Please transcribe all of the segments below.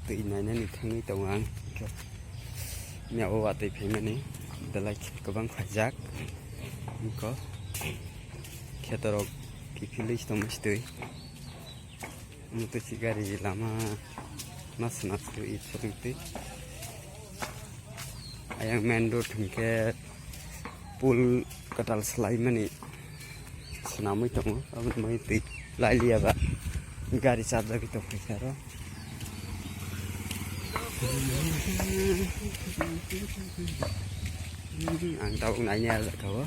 tự này nên thằng tàu ăn mèo vào tay phải mà này đó là các bạn phải giác có khi ta rồi khi lấy tàu mất tới một cái cigari lama nas tới ít số tới ayang main road ke pool katal selai mani senamai tong abang mai ti lai lia ba gari charge lagi to karo ang tao nãy nha là cậu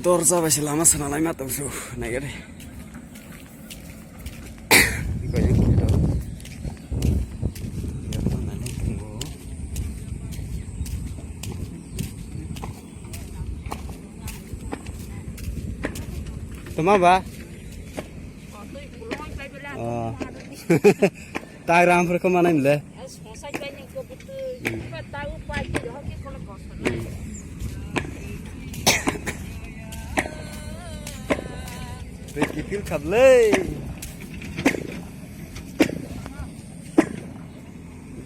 Dorza ba selama sanalai ma tawsu nagare ko yang kito ya to nani tunggu tama ba tagram par ko manai mile Kipil kablay.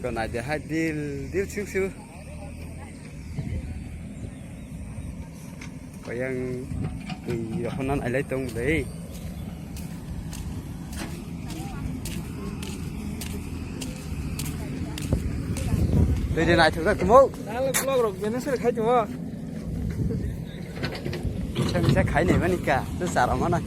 Còn ada hadil susu. Có yang hôm nay lấy tông đấy. Đây này thử các mẫu. Đó là vlog rồi, bên nó sẽ khai chưa? Sẽ khai này mà nika, nó xả lắm này.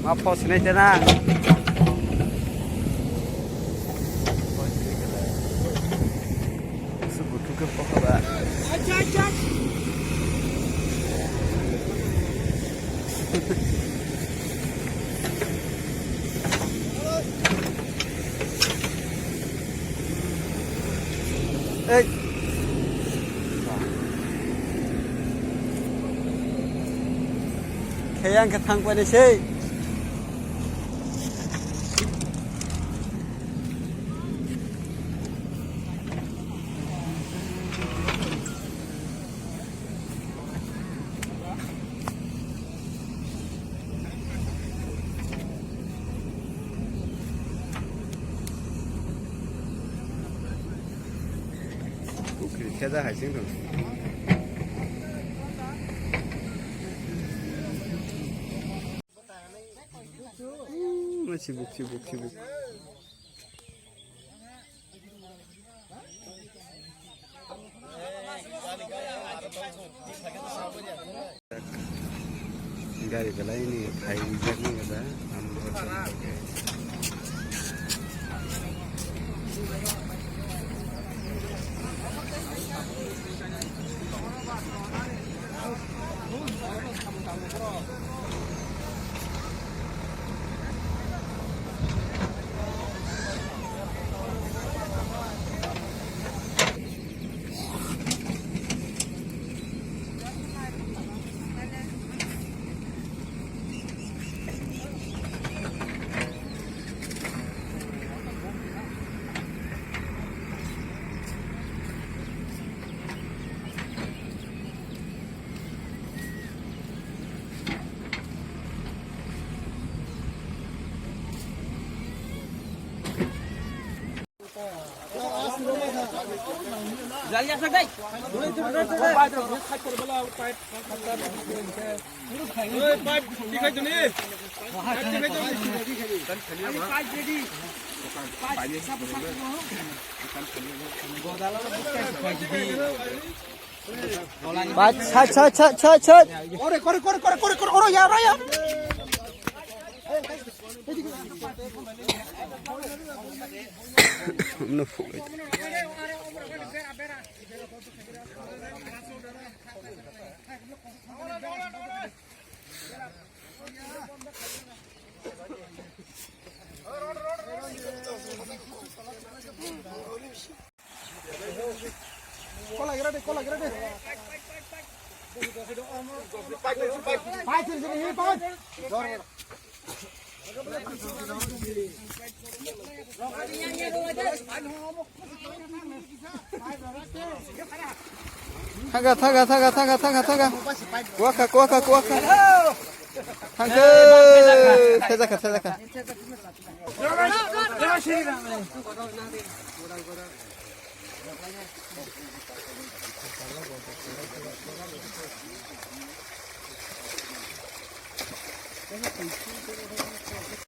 Mà phô xin này thế nào? Sự bút thu cấp các bạn. Ê. Kayang katang pa ni siya. Thế ra hải sinh rồi. Nó chỉ bục. Gari cái này khai giấc như vậy đó. Jalan sak dai. Bai tu khat kar bala pipe khatar. Oi pipe dikhai tu ni. Khat dikhai tu. Kan khali ba. Pipe ready. Pipe sab sab ho. Godala la bukkai dikhai di. Pipe chat. Kore. Oro ya. Nó phụ đấy. 타가. 꼬아카. 탕크. 찾아가.